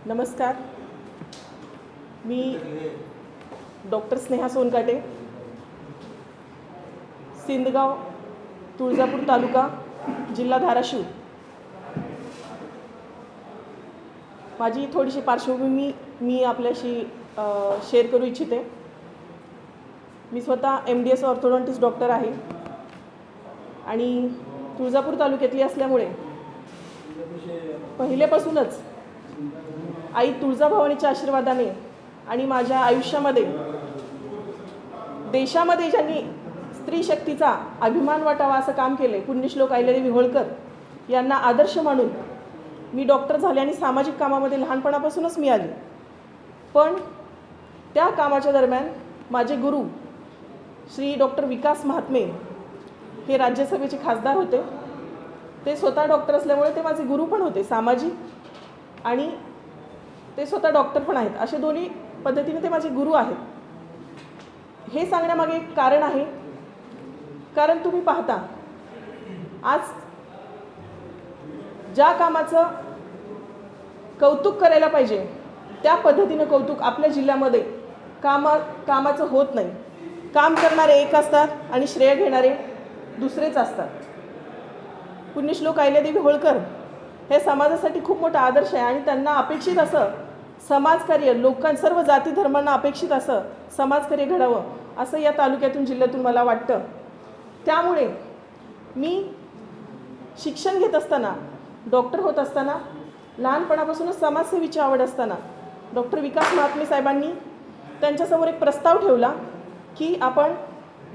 नमस्कार. मी डॉक्टर स्नेहा सोनकाटे, सिंदगाव, तुळजापूर तालुका, जिल्हा धाराशिव. माझी थोडीशी पार्श्वभूमी मी आपल्याशी शेअर करू इच्छिते. मी स्वतः MDS ऑर्थोडॉन्टिस्ट डॉक्टर आहे आणि तुळजापूर तालुक्यातली असल्यामुळे पहिल्यापासूनच आई तुळजाभवानीच्या आशीर्वादाने आणि माझ्या आयुष्यामध्ये देशामध्ये ज्यांनी स्त्री शक्तीचा अभिमान वाटावा असं काम केले, पुण्यश्लोक अहिल्यादेवी होळकर यांना आदर्श मानून मी डॉक्टर झाले आणि सामाजिक कामामध्ये लहानपणापासूनच मी आली. पण त्या कामाच्या दरम्यान माझे गुरु श्री डॉक्टर विकास महात्मे हे राज्यसभेचे खासदार होते. ते स्वतः डॉक्टर असल्यामुळे ते माझे गुरु पण होते सामाजिक, आणि ते स्वतः डॉक्टर पण आहेत. असे दोन्ही पद्धतीने ते माझे गुरु आहेत. हे सांगण्यामागे एक कारण आहे. कारण तुम्ही पाहता, आज ज्या कामाचं कौतुक करायला पाहिजे त्या पद्धतीनं कौतुक आपल्या जिल्ह्यामध्ये कामाचं होत नाही. काम करणारे एक असतात आणि श्रेय घेणारे दुसरेच असतात. पुण्यश्लोक अहिल्यादेवी होळकर हे समाजासाठी खूप मोठा आदर्श आहे आणि त्यांना अपेक्षित असं समाजकार्य, सर्व जाती धर्मांना अपेक्षित असं समाजकार्य घडावं असं या तालुक्यातून, जिल्ह्यातून मला वाटतं. त्यामुळे मी शिक्षण घेत असताना, डॉक्टर होत असताना, लहानपणापासूनच समाजसेवेची आवड असताना डॉक्टर विकास महात्मे साहेबांनी त्यांच्यासमोर एक प्रस्ताव ठेवला की आपण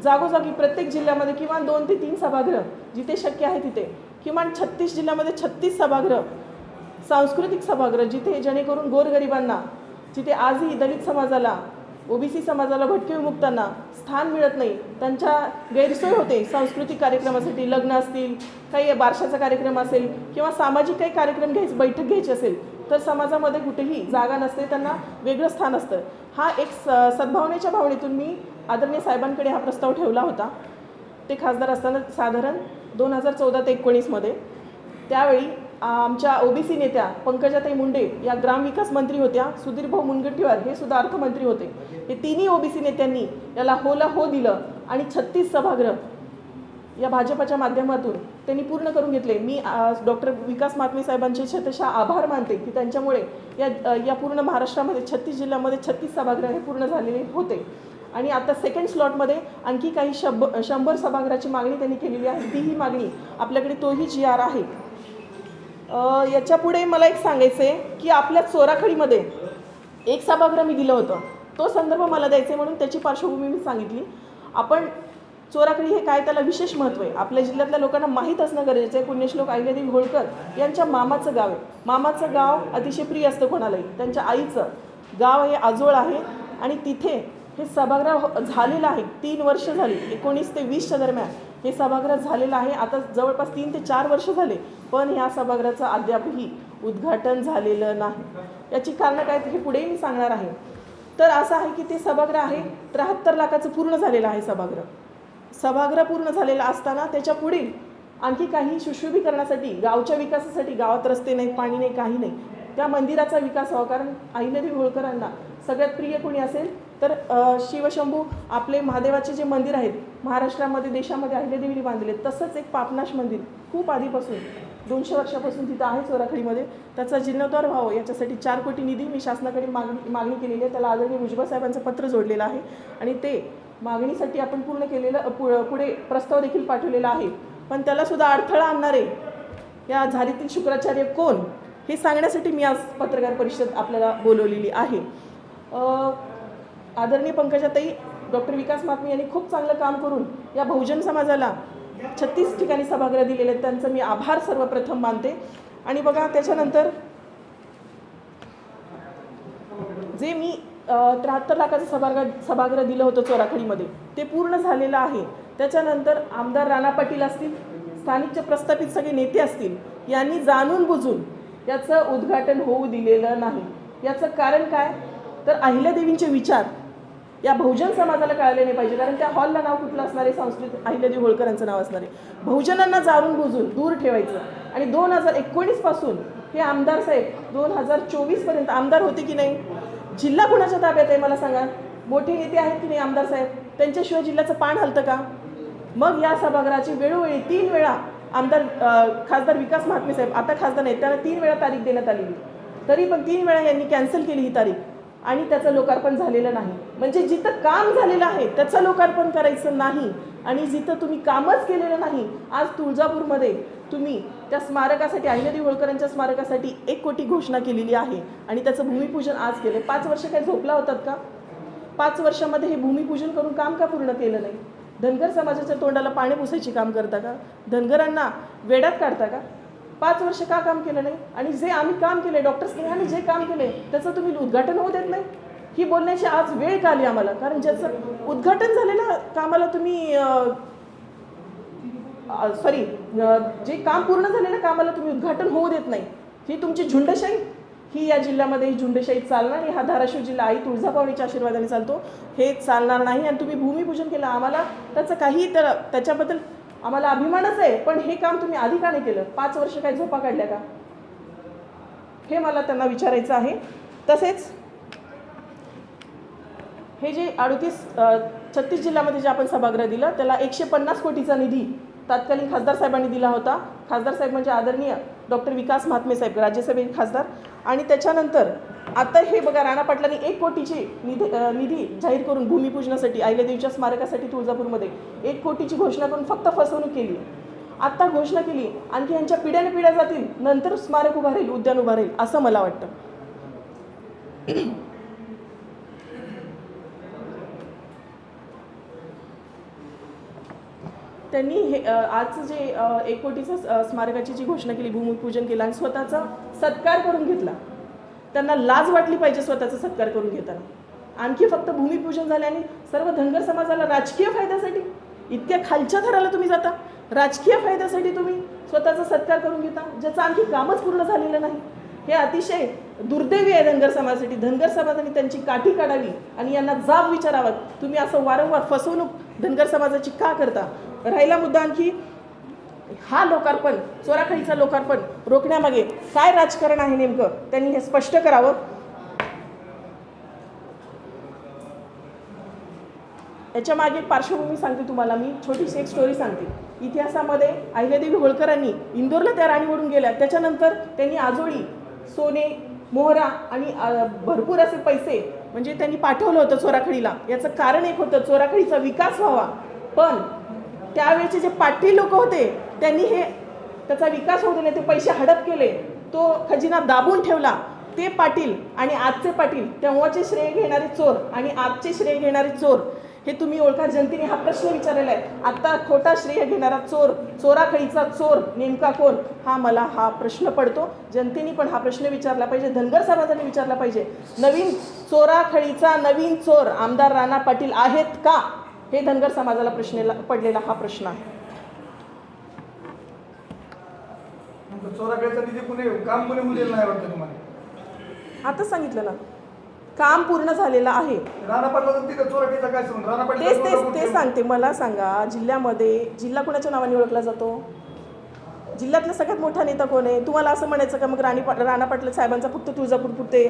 जागोजागी प्रत्येक जिल्ह्यामध्ये किमान 2 ते 3 सभागृह, जिथे शक्य आहे तिथे किमान 36 जिल्ह्यामध्ये 36 सभागृह, सांस्कृतिक सभागृह, जिथे जेणेकरून गोरगरिबांना, जिथे आजही दलित समाजाला, OBC समाजाला, भटके विमुक्तांना स्थान मिळत नाही, त्यांच्या गैरसोय होते सांस्कृतिक कार्यक्रमासाठी, लग्न असतील, काही बारशाचा कार्यक्रम असेल किंवा सामाजिक काही कार्यक्रम बैठक घ्यायची असेल तर समाजामध्ये कुठेही जागा नसते, त्यांना वेगळं स्थान असतं. हा एक सद्भावनेच्या भावनेतून मी आदरणीय साहेबांकडे हा प्रस्ताव ठेवला होता. ते खासदार असताना साधारण 2014 ते 19मध्ये. त्यावेळी आमच्या OBC नेत्या पंकजाताई मुंडे या ग्रामविकास मंत्री होत्या, सुधीरभाऊ मुनगंटीवार हे सुद्धा अर्थमंत्री होते. हे तिन्ही OBC नेत्यांनी याला होला हो दिलं आणि 36 सभागृह या भाजपाच्या माध्यमातून त्यांनी पूर्ण करून घेतले. मी डॉक्टर विकास महात्मे साहेबांचे शतशः आभार मानते की त्यांच्यामुळे या पूर्ण महाराष्ट्रामध्ये 36 जिल्ह्यामध्ये 36 सभागृह हे पूर्ण झालेले होते. आणि आता सेकंड स्लॉटमध्ये आणखी काही 100 सभागृहाची मागणी त्यांनी केलेली आहे. तीही मागणी आपल्याकडे, तोही GR आहे. याच्यापुढे मला एक सांगायचं आहे की आपल्या चोराखडीमध्ये एक सभागृह मी दिलं होतं, तो संदर्भ मला द्यायचा आहे म्हणून त्याची पार्श्वभूमी मी सांगितली. आपण चोराखडी हे काय, त्याला विशेष महत्त्व आहे. आपल्या जिल्ह्यातल्या लोकांना माहीत असणं गरजेचं आहे. पुण्यश्लोक अहिल्यादेवी होळकर यांच्या मामाचं गाव आहे. मामाचं गाव अतिशय प्रिय असतं कोणालाही. त्यांच्या आईचं गाव हे आजोळ आहे आणि तिथे हे सभागृह झालेलं आहे. 3 वर्ष झाली, 19 ते 20च्या दरम्यान हे सभागृह झालेलं आहे. आता जवळपास 3 ते 4 वर्ष झाले, पण ह्या सभागृहाचं अद्यापही उद्घाटन झालेलं नाही. याची कारणं काय हे पुढेही मी सांगणार आहे. तर असं आहे की ते सभागृह आहे 73 लाखाचं पूर्ण झालेलं आहे. सभागृह पूर्ण झालेला असताना त्याच्या पुढील आणखी काही सुशोभीकरणासाठी, गावच्या विकासासाठी, गावात रस्ते नाहीत, पाणी नाही, काही नाही, त्या मंदिराचा विकास व्हावा. कारण अहिल्यादेवी होळकरांना सगळ्यात प्रिय कोणी असेल तर शिवशंभू आपले महादेवाचे जे मंदिर आहेत महाराष्ट्रामध्ये, देशामध्ये अहिल्यादेवीने बांधले. तसंच एक पापनाश मंदिर खूप आधीपासून 200 वर्षापासून तिथं आहे चोराखडीमध्ये. त्याचा जीर्णोद्धार व्हावं याच्यासाठी 4 कोटी निधी मी शासनाकडे मागणी केलेली आहे. त्याला आदरणीय भुजबळ साहेबांचं पत्र जोडलेलं आहे आणि ते मागणीसाठी आपण पूर्ण केलेलं पुढे प्रस्ताव देखील पाठवलेला आहे. पण त्यालासुद्धा अडथळा आणणारे या झारीतील शुक्राचार्य कोण हे सांगण्यासाठी मी आज पत्रकार परिषद आपल्याला बोलवलेली आहे. आदरणीय पंकजाताई, डॉक्टर विकास महात्मे यांनी खूप चांगलं काम करून या बहुजन समाजाला 36 ठिकाणी सभागृह दिलेले आहेत. त्यांचं मी आभार सर्वप्रथम मानते. आणि बघा, त्याच्यानंतर जे मी 73 लाखाचं सभागृह दिलं होतं चोराखडीमध्ये, ते पूर्ण झालेलं आहे. त्याच्यानंतर आमदार राणा पाटील असतील, स्थानिकचे प्रस्थापित सगळे नेते असतील, यांनी जाणून बुजून याचं उद्घाटन होऊ दिलेलं नाही. याचं कारण काय तर अहिल्यादेवींचे विचार या बहुजन समाजाला कळाले नाही पाहिजे. कारण त्या हॉलला नाव कुठलं असणार आहे? संस्कृत अहिल्यादेवी होळकरांचं नाव असणार आहे. बहुजनांना जाणून बुजून दूर ठेवायचं आणि 2019 पासून हे आमदार साहेब 2024 आमदार होते की नाही? जिल्हा कुणाच्या ताब्यात आहे मला सांगा? मोठे नेते आहेत की नाही आमदार साहेब? त्यांच्याशिवाय जिल्ह्याचं पान हलतं का? मग या सभागृहाची वेळोवेळी 3 वेळा खासदार विकास महात्मे साहेब, आता खासदार नाही, त्यांना 3 वेळा तारीख देण्यात आलेली, तरी पण 3 वेळा यांनी कॅन्सल केली ही तारीख आणि त्याचं लोकार्पण झालेलं नाही. म्हणजे जिथं काम झालेलं आहे त्याचं लोकार्पण करायचं नाही आणि जिथं तुम्ही कामच केलेलं नाही. आज तुळजापूरमध्ये तुम्ही त्या स्मारकासाठी, अहिल्यादेवी होळकरांच्या स्मारकासाठी 1 कोटी घोषणा केलेली आहे आणि त्याचं भूमिपूजन आज केलं. 5 वर्ष काय झोपला होतात का? 5 वर्षामध्ये हे भूमिपूजन करून काम का पूर्ण केलं नाही? धनगर समाजाच्या तोंडाला पाणी पुसायची काम करता का? धनगरांना वेड्यात काढता का? 5 वर्ष का काम केलं नाही? आणि जे आम्ही काम केले, डॉक्टर स्नेहाने जे काम केले त्याचं तुम्ही उद्घाटन होऊ देत नाही. ही बोलण्याची आज वेळ का आली आम्हाला? कारण ज्याचं उद्घाटन झालेलं कामाला तुम्ही जे काम पूर्ण झालेलं कामाला तुम्ही उद्घाटन होऊ देत नाही. ही तुमची झुंडशाही, ही या जिल्ह्यामध्ये ही झुंडशाही चालणार नाही. हा धाराशिव जिल्हा आई तुळजाभवानीच्या आशीर्वादाने चालतो, हे चालणार नाही. आणि तुम्ही भूमिपूजन केलं, आम्हाला त्याचं काही त्याच्याबद्दल आम्हाला अभिमानच आहे, पण हे काम तुम्ही आधी का नाही केलं? 5 वर्ष काय झोपा काढल्या का? हे मला त्यांना विचारायचं आहे. तसेच हे जे 36 जिल्ह्यामध्ये जे आपण सभागृह दिलं त्याला 150 कोटीचा निधी तत्कालीन खासदार साहेबांनी दिला होता. खासदार साहेब म्हणजे आदरणीय डॉक्टर विकास महात्मे साहेब, राज्यसभेचे खासदार. आणि त्याच्यानंतर आता हे बघा, राणा पाटलांनी 1 कोटीची निधी जाहीर करून भूमिपूजनासाठी, अहिल्यादेवीच्या स्मारकासाठी तुळजापूरमध्ये 1 कोटीची घोषणा करून फक्त फसवणूक केली. आत्ता घोषणा केली, आणखी यांच्या पिढ्याने पिढ्या जातील, नंतर स्मारक उभा राहील, उद्यान उभा राहील, असं मला वाटतं. त्यांनी हे आज जे 1 कोटीचं स्मारकाची जी घोषणा केली, भूमिपूजन केलं आणि स्वतःचा सत्कार करून घेतला. त्यांना लाज वाटली पाहिजे स्वतःचा सत्कार करून घेताना. आणखी फक्त भूमिपूजन झाले आणि सर्व धनगर समाजाला राजकीय फायद्यासाठी, इतक्या खालच्या थराला तुम्ही जाता, राजकीय फायद्यासाठी तुम्ही स्वतःचा सत्कार करून घेता, ज्याचं आणखी कामच पूर्ण झालेलं नाही. हे अतिशय दुर्दैवी आहे धनगर समाजासाठी. धनगर समाजाने त्यांची काठी काढावी आणि यांना जाब विचारावा, तुम्ही असं वारंवार फसवणूक धनगर समाजाची का करता? राहिला मुद्दा आणखी हा लोकार्पण, चोराखळीचा लोकार्पण रोखण्यामागे काय राजकारण आहे नेमकं, त्यांनी हे स्पष्ट करावं. याच्या मागे पार्श्वभूमी सांगते तुम्हाला मी, छोटीशी एक स्टोरी सांगते. इतिहासामध्ये अहिल्यादेवी होळकरांनी इंदोरला त्या राणी म्हणून गेल्या, त्याच्यानंतर त्यांनी आजोळी, सोने, मोहरा आणि भरपूर असे पैसे म्हणजे त्यांनी पाठवलं होतं चोराखळीला. याचं कारण एक होतं, चोराखळीचा विकास व्हावा. पण त्यावेळेचे जे पाटील लोक होते त्यांनी त्याचा विकास होऊ दिले, ते पैसे हडप केले, तो खजिना दाबून ठेवला. ते पाटील आणि आजचे पाटील, तेव्हाचे श्रेय घेणारे चोर आणि आजचे श्रेय घेणारे चोर, हे तुम्ही ओळखा. जनतेने हा प्रश्न विचारलेला आहे. आता खोटा श्रेय घेणारा चोर, चोराखळीचा चोर नेमका कोण, हा प्रश्न पडतो. जनतेने पण हा प्रश्न विचारला पाहिजे, धनगर समाजाने विचारला पाहिजे. नवीन चोराखळीचा नवीन चोर आमदार राणा पाटील आहेत का? हे धनगर समाजाला पडलेला हा प्रश्न आहे. चोराखळीचा निधी काम कोणी मुलीला नाही वाटतं तुम्हाला? आता सांगितलं ना, काम पूर्ण झालेलं आहे. राणा पाटलाचा तिथं चोराखळीचा काय संबंध? राणा पाटील ते सांगते. मला सांगा, जिल्ह्यामध्ये जिल्हा कुणाच्या नावाने ओळखला जातो? जिल्ह्यातला सगळ्यात मोठा नेता कोण आहे? तुम्हाला असं म्हणायचं का मग राणा पाटील साहेबांचा फक्त तुळजापूर पुरते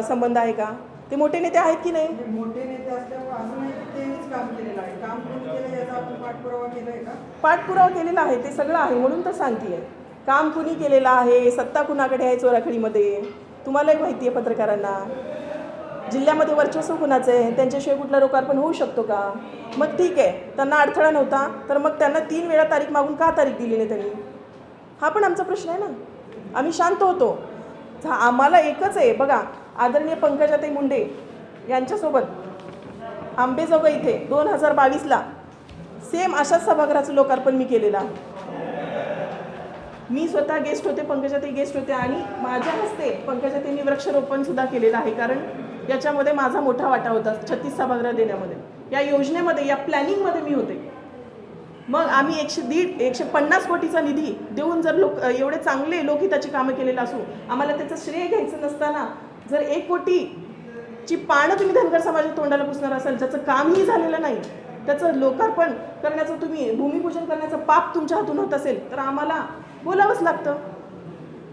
संबंध आहे का? ते मोठे नेते आहेत की नाही? मोठे नेते असल्यामुळे असं नाही की त्यांनीच काम केलेलं आहे. काम कोणी केलं याचा आपण पाठपुरावा केला आहे का? पाठपुरावा केलेला आहे, ते सगळं आहे. म्हणून तर सांगते, काम कुणी केलेलं आहे, सत्ता कुणाकडे आहे चोराखळीमध्ये, तुम्हालाही माहिती आहे पत्रकारांना. जिल्ह्यामध्ये वर्चस्व कुणाचं आहे, त्यांच्याशिवाय कुठला लोकार्पण होऊ शकतो का? मग ठीक आहे, त्यांना अडथळा नव्हता तर मग त्यांना 3 वेळा तारीख मागून का तारीख दिली नाही त्यांनी? हा पण आमचा प्रश्न आहे ना. आम्ही शांत होतो. आम्हाला एकच आहे बघा, आदरणीय पंकजाताई मुंडे यांच्यासोबत आंबेजोगाई इथे 2022ला सेम अशाच सभागृहाचं लोकार्पण मी केलेलं आहे. मी स्वतः गेस्ट होते, पंकजाताई गेस्ट होते आणि माझ्या हस्ते पंकजाताईंनी वृक्षारोपणसुद्धा केलेलं आहे. कारण याच्यामध्ये माझा मोठा वाटा होता 36 सभागृह देण्यामध्ये. या योजनेमध्ये, या प्लॅनिंगमध्ये मी होते. मग आम्ही 150 कोटीचा निधी देऊन जर एवढे चांगले लोकहिताची कामं केलेलं असू, आम्हाला त्याचं श्रेय घ्यायचं नसताना जर 1 कोटीची पानं तुम्ही धनगर समाजाच्या तोंडाला पुसणार असाल, ज्याचं कामही झालेलं नाही, त्याचं लोकार्पण करण्याचं, तुम्ही भूमिपूजन करण्याचं पाप तुमच्या हातून होत असेल तर आम्हाला बोलावंच लागतं.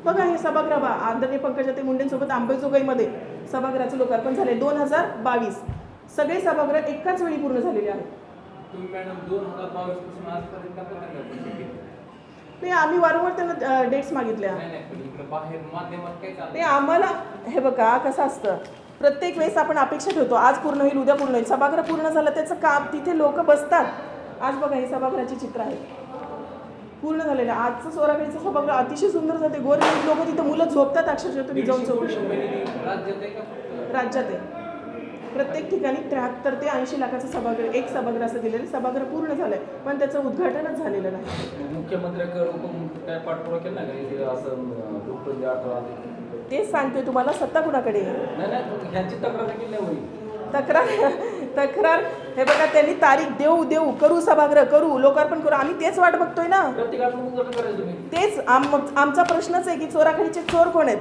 बघा हे सभागृह आदरणीय पंकजाताई मुंडेंसोबत अंबाजोगाईमध्ये सभागृहाचं लोकार्पण झाले 2022. सगळे सभागृह एकाच वेळी पूर्ण झालेले आहेत. तुम्ही मॅडम 2022 पासून आजपर्यंत का नाही, आम्ही वारंवार त्यांना डेट्स मागितल्या. पण इकडे बाहेर माध्यमात काय ते चालतं? आम्हाला हे बघा कसं असतं, प्रत्येक वेळेस आपण अपेक्षा ठेवतो आज पूर्ण होईल, उद्या पूर्ण होईल. सभागृह पूर्ण झालं त्याचं काम, तिथे लोक बसतात. आज बघा हे सभागृहाचे चित्र आहे पूर्ण झालेलं. आजचं सोराकडीचं सभागृह अतिशय सुंदर जाते. गोरगरीब लोक तिथं मुलं झोपतात अक्षरशः. तुम्ही जाऊन चौकशी राज्यात आहे का? राज्यात आहे प्रत्येक ठिकाणी 73 ते 80 लाखाचं सभागृह, एक सभागृह असं दिलेलं. सभागृह पूर्ण झालंय पण त्याचं उद्घाटनच झालेलं नाही. मुख्यमंत्र्याकडे काय पाठपुरावा केला नाही का असं लोकप्रतिनिधी आठवडा? तेच सांगतोय तुम्हाला, सत्ता कुणाकडे आहे? नाही ह्यांची तक्रार केली नाही होईल. तक्रार हे बघा, त्यांनी तारीख देऊ करू, सभागृह करू, लोकार्पण करू. आम्ही तेच वाट बघतोय ना. प्रतिकात्मक उद्घाटन करायचं तुम्ही. तेच आमचा प्रश्नच आहे की चोराखळीचे चोर कोण आहेत?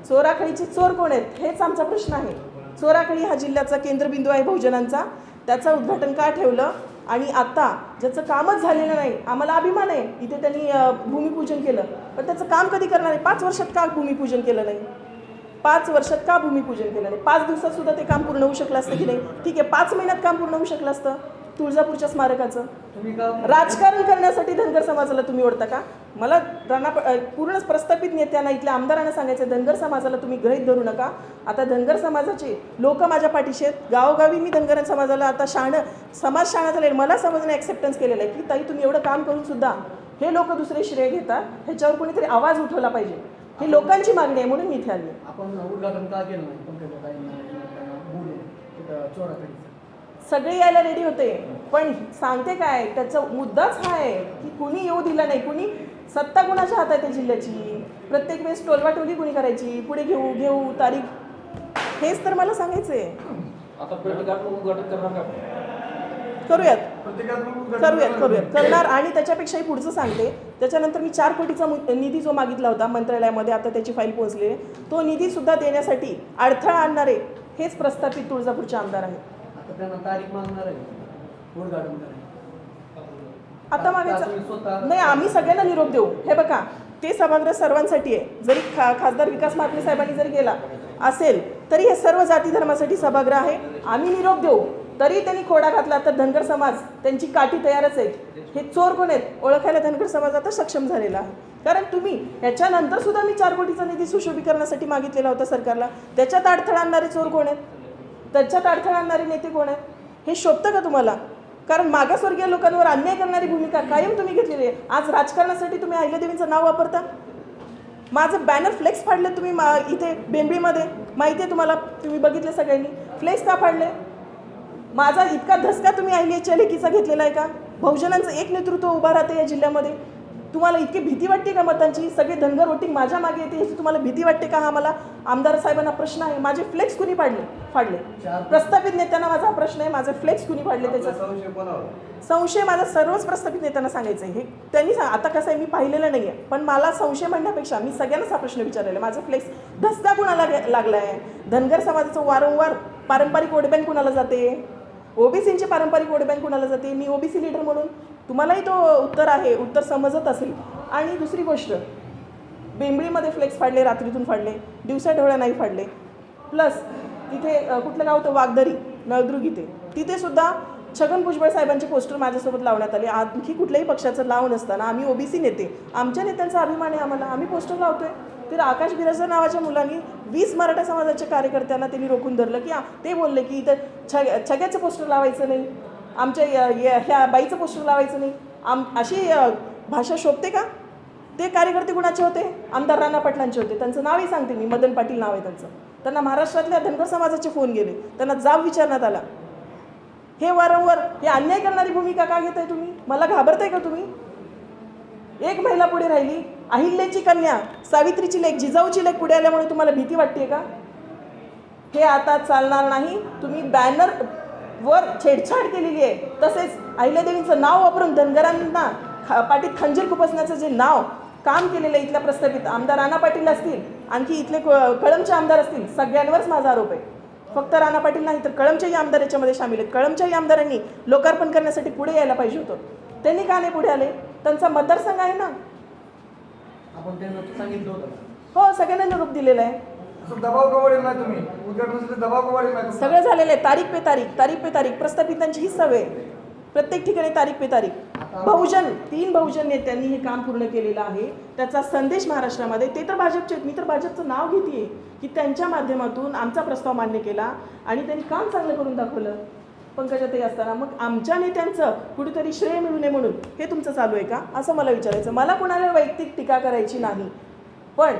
चोराखळीचे चोर कोण आहेत हेच आमचा प्रश्न आहे. चोराखळी हा जिल्ह्याचा केंद्रबिंदू आहे बहुजनांचा. त्याचं उद्घाटन का ठेवलं? आणि आता ज्याचं कामच झालेलं नाही, आम्हाला अभिमान आहे इथे त्यांनी भूमिपूजन केलं, पण त्याचं काम कधी करणार आहे? 5 वर्षात का भूमिपूजन केलं नाही? 5 वर्षात का भूमिपूजन केलं नाही? 5 दिवसात सुद्धा ते काम पूर्ण होऊ शकलं असतं की नाही? ठीक आहे, 5 महिन्यात काम पूर्ण होऊ शकलं असतं तुळजापूरच्या स्मारकाचं. राजकारण करण्यासाठी धनगर समाजाला तुम्ही ओढता का? मला पूर्ण प्रस्थापित नेत्यांना, इथल्या आमदारांना सांगायचं, धनगर समाजाला तुम्ही गृहीत धरू नका. आता धनगर समाजाचे लोक माझ्या पाठीशी आहेत. गावोगावी मी धनगर समाजाला आता समाज शहाणा झाले. मला समाजाने ॲक्सेप्टन्स केलेलं आहे की ताई तुम्ही एवढं काम करून सुद्धा हे लोक दुसरे श्रेय घेतात. ह्याच्यावर कोणीतरी आवाज उठवला पाहिजे. ही लोकांची मागणी आहे म्हणून मी इथे आली. आपण उद्घाटन का केलं नाही चोराकडे? सगळे यायला रेडी होते, पण सांगते काय, त्याचा मुद्दाच हा आहे की कुणी येऊ दिला नाही. कुणी सत्ता कुणाच्या हातात आहे जिल्ह्याची? प्रत्येक वेळेस टोलवाटोली कुणी करायची? पुढे घेऊ तारीख, हेच तर मला सांगायचं आहे. आता प्रतिकात्मक उद्घाटन करणार का? करूयात करणार. आणि त्याच्यापेक्षाही पुढचं सांगते, त्याच्यानंतर मी 4 कोटीचा निधी जो मागितला होता मंत्रालयामध्ये, आता त्याची फाईल पोहोचली आहे. तो निधीसुद्धा देण्यासाठी अडथळा आणणारे हेच प्रस्थापित तुळजापूरचे आमदार आहेत. आता त्यांना तारीख मागणार आहे उद्घाटन करायला. आता मागायचं नाही, आम्ही सगळ्यांना निरोप देऊ. हे बघा, ते सभागृह सर्वांसाठी आहे. जरी खासदार विकास महात्मे साहेबांनी जरी गेला असेल तरी हे सर्व जाती धर्मासाठी सभागृह आहे. आम्ही निरोप देऊ तरी त्यांनी खोडा घातला तर धनगर समाज त्यांची काठी तयारच आहे. हे चोर कोण आहेत ओळखायला धनगर समाज आता सक्षम झालेला आहे. कारण तुम्ही ह्याच्यानंतर सुद्धा मी 4 कोटीचा निधी सुशोभीकरणासाठी मागितलेला होता सरकारला. त्याच्यात अडथळा आणणारे चोर कोण आहेत? त्याच्यात अडथळा आणणारे नेते कोण आहेत? हे शोभतं का तुम्हाला? कारण मागासवर्गीय लोकांवर अन्याय करणारी भूमिका कायम तुम्ही घेतलेली आहे. आज राजकारणासाठी तुम्ही अहिल्यादेवींचं नाव वापरता. माझं बॅनर फ्लेक्स फाडले तुम्ही इथे बेंबळीमध्ये, माहिती आहे तुम्हाला, तुम्ही बघितले सगळ्यांनी. फ्लेक्स का फाडले? माझा इतका धसका तुम्ही अहिल्याच्या लेकीचा घेतलेला आहे का? बहुजनांचं एक नेतृत्व उभा राहते या जिल्ह्यामध्ये. तुम्हाला इतकी भीती वाटते का मतांची? सगळे धनगर वोटिंग माझ्या मागे येते याची तुम्हाला भीती वाटते का? हा मला आमदार साहेबांना प्रश्न आहे. माझे फ्लेक्स कुणी फाडले? प्रस्थापित नेत्यांना माझा प्रश्न आहे, माझे फ्लेक्स कुणी फाडले? त्याचा संशय माझा सर्वच प्रस्थापित नेत्यांना सांगायचं आहे. हे त्यांनी आता कसं आहे, मी पाहिलेलं नाही आहे, पण मला संशय म्हणण्यापेक्षा मी सगळ्यांनाच हा प्रश्न विचारलेला आहे. माझं फ्लेक्स धसका कुणाला लागला आहे? धनगर समाजाचं वारंवार पारंपरिक वोट बँक कुणाला जाते? ओबीसींची पारंपरिक वोट बँक कुणाला जाते? मी ओबीसी लीडर म्हणून तुम्हालाही तो उत्तर समजत असेल. आणि दुसरी गोष्ट, बेंबळीमध्ये फ्लेक्स फाडले, रात्रीतून फाडले, दिवसा ढवळ्या नाही फाडले. प्लस तिथे कुठलं गाव होतं, वागदरी, नळदुर्ग, तिथे सुद्धा छगन भुजबळ साहेबांचे पोस्टर माझ्यासोबत लावण्यात आले. आणखी कुठल्याही पक्षाचं लाव नसताना आम्ही ओबीसी नेते, आमच्या नेत्यांचा अभिमान आहे आम्हाला, आम्ही पोस्टर लावतोय. तर आकाश बिराजदार नावाच्या मुलांनी 20 मराठा समाजाच्या कार्यकर्त्यांना त्यांनी रोखून धरलं की ते बोलले की इथं छग्याचं पोस्टर लावायचं नाही, आमच्या ह्या बाईचं पोस्टर लावायचं नाही. अशी भाषा शोभते का? ते कार्यकर्ते कुणाचे होते? आमदार राणा पाटलांचे होते. त्यांचं नावही सांगते मी, मदन पाटील नाव आहे त्यांचं. त्यांना महाराष्ट्रातल्या धनगर समाजाचे फोन गेले, त्यांना जाब विचारण्यात आला. हे वारंवार हे अन्याय करणारी भूमिका का घेताय तुम्ही? मला घाबरताय का तुम्ही? एक महिला पुढे राहिली, अहिल्याची कन्या, सावित्रीची लेक, जिजाऊची लेक पुढे आल्यामुळे तुम्हाला भीती वाटते का? हे आता चालणार नाही. तुम्ही बॅनरवर छेडछाड केलेली आहे, तसेच अहिल्यादेवींचं नाव वापरून धनगरांना पाठीत खंजीर खुपसण्याचं जे नाव काम केलेलं आहे इथल्या प्रस्थापित आमदार राणा पाटील असतील, आणखी इथले कळमचे आमदार असतील, सगळ्यांवरच माझा आरोप आहे. फक्त राणा पाटील नाही तर कळमच्याही आमदार याच्यामध्ये सामील आहेत. कळमच्याही आमदारांनी लोकार्पण करण्यासाठी पुढे यायला पाहिजे होतं. त्यांनी का नाही पुढे आले? त्यांचा मतदारसंघ आहे ना. आपण त्यांना सांगितलं होतं का? हो, सगळ्यांना निरोप दिलेला आहे. असं दबाव का वाढेल नाही तुम्ही उद्घाटनासाठी दबाव का वाढेल नाही सगळं झालेलं आहे. तारीख पे तारीख प्रस्थापितांची ही सवय आहे. प्रत्येक ठिकाणी तारीख पे तारीख. 3 बहुजन नेत्यांनी हे काम पूर्ण केलेलं आहे. त्याचा संदेश महाराष्ट्रामध्ये, ते तर भाजपचे आहेत, मी तर भाजपचं नाव घेते की त्यांच्या माध्यमातून आमचा प्रस्ताव मान्य केला आणि त्यांनी काम चांगलं करून दाखवलं. पंकजाताई असताना मग आमच्या नेत्यांचं कुठेतरी श्रेय मिळू नये म्हणून हे तुमचं चालू आहे का, असं मला विचारायचं. मला कोणाला वैयक्तिक टीका करायची नाही, पण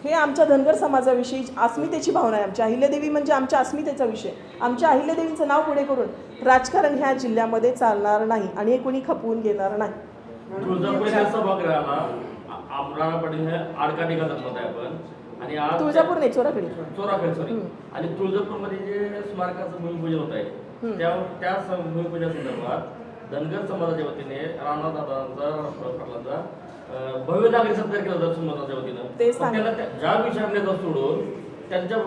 हे आमच्या धनगर समाजाविषयी अस्मितेची भावना आहे. आमच्या अहिल्यादेवी म्हणजे आमच्या अस्मितेचा विषय. आमच्या अहिल्यादेवींचं नाव पुढे करून राजकारण ह्या जिल्ह्यामध्ये चालणार नाही आणि हे कोणी खपवून घेणार नाही. तुळजापूरच्या सभागृहाला राणा पाटील हे आडकाठी घालत होते आपण आणि आज तुळजापूर नाही, चोराकडे. चोराकडे सॉरी. आणि तुळजापूरमध्ये जे स्मारकाचं भूमिपूजन होत आहे त्या भूमिपूजन संदर्भात धनगर समाजाच्या वतीने राणादादांचा भव्य नागरिक सत्कार केला जातो समाजाच्या वतीनं. ते सांग. त्याला ज्या विचारण्याचा सोडून त्यांच्या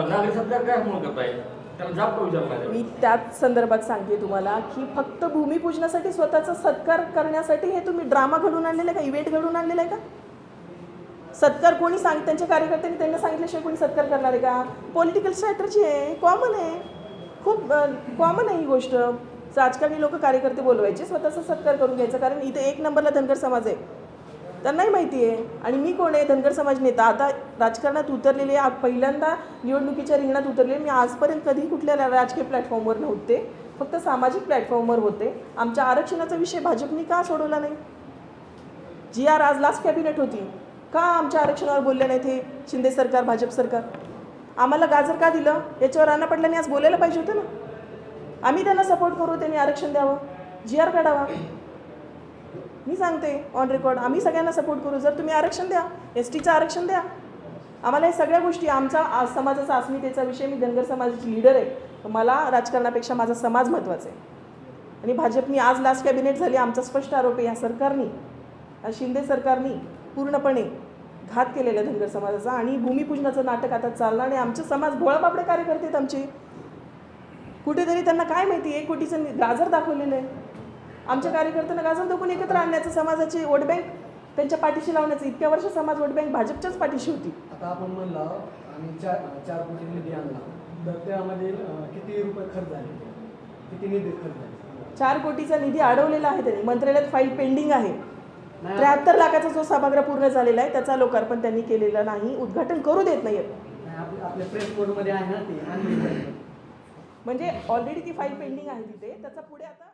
नागरिक सत्कार काय म्हणून करताय, त्याला जाब का विचारला नाही? मी त्याच संदर्भात सांगते तुम्हाला की फक्त भूमिपूजनासाठी स्वतःचा सत्कार करण्यासाठी हे तुम्ही ड्रामा घडून आणलेला आहे का, इव्हेंट घडून आणलेला आहे का? सत्कार कोणी त्यांच्या कार्यकर्त्यांनी त्यांना सांगितल्याशिवाय कोणी सत्कार करणार आहे का? पॉलिटिकल स्ट्रॅटर्जी आहे, कॉमन आहे, खूप कॉमन आहे ही गोष्ट. राजकारणी लोक कार्यकर्ते बोलवायचे, स्वतःचा सत्कार करून घ्यायचा. कारण इथे 1 नंबरला धनगर समाज आहे, त्यांनाही माहिती आहे. आणि मी कोण आहे, धनगर समाज नेता. आता राजकारणात उतरलेले, पहिल्यांदा निवडणुकीच्या रिंगणात उतरले. मी आजपर्यंत कधी कुठल्या राजकीय प्लॅटफॉर्मवर नव्हते, फक्त सामाजिक प्लॅटफॉर्मवर होते. आमच्या आरक्षणाचा विषय भाजपने का सोडवला नाही? GR आज लास्ट कॅबिनेट होती, का आमच्या आरक्षणावर बोलले नाहीत हे शिंदे सरकार, भाजप सरकार? आम्हाला गाजर का दिलं याच्यावर राणा पाटलांनी आज बोलायला पाहिजे होतं ना. आम्ही त्यांना सपोर्ट करू, त्यांनी आरक्षण द्यावं, GR काढावा. मी सांगते ऑन रेकॉर्ड, आम्ही सगळ्यांना सपोर्ट करू. जर तुम्ही आरक्षण द्या, STचं आरक्षण द्या. आम्हाला हे सगळ्या गोष्टी, आमचा समाजाचा अस्मितेचा विषय, मी धनगर समाजाची लीडर आहे, मला राजकारणापेक्षा माझा समाज महत्त्वाचा आहे. आणि भाजपनी आज लास्ट कॅबिनेट झाली, आमचा स्पष्ट आरोप आहे या सरकारनी, शिंदे सरकारनी पूर्णपणे घात केलेला धनगर समाजाचा. आणि भूमिपूजनाचं नाटक आता चालणार नाही. आमचे समाज भोळापापडे कार्यकर्ते आहेत आमचे. कुठेतरी त्यांना काय माहिती, 1 कोटीचं गाजर दाखवलेलं आहे. आमच्या कार्यकर्त्यांना गाजर दाखवून एकत्र आणण्याचं, समाजाची वोट बँक त्यांच्या पाठीशी लावण्याचं. इतक्या वर्ष समाज वोट बँक भाजपच्याच पाठीशी होती. आता आपण म्हणलं आणि 4 कोटी निधी आणला, तर त्यामध्ये किती रुपये खर्च झाले, किती निधी खर्च झाले? 4 कोटीचा निधी अडवलेला आहे त्यांनी. मंत्रालयात फाईल पेंडिंग आहे. 73 लाखाचा जो सभागृह पूर्ण झालेला आहे त्याचा लोकार्पण त्यांनी केलेलं नाही, उद्घाटन करू देत नाही. आपल्या प्रेस कोडमध्ये आहे ना ती, म्हणजे ऑलरेडी ती फाईल पेंडिंग आहे तिथे, त्याचा पुढे आता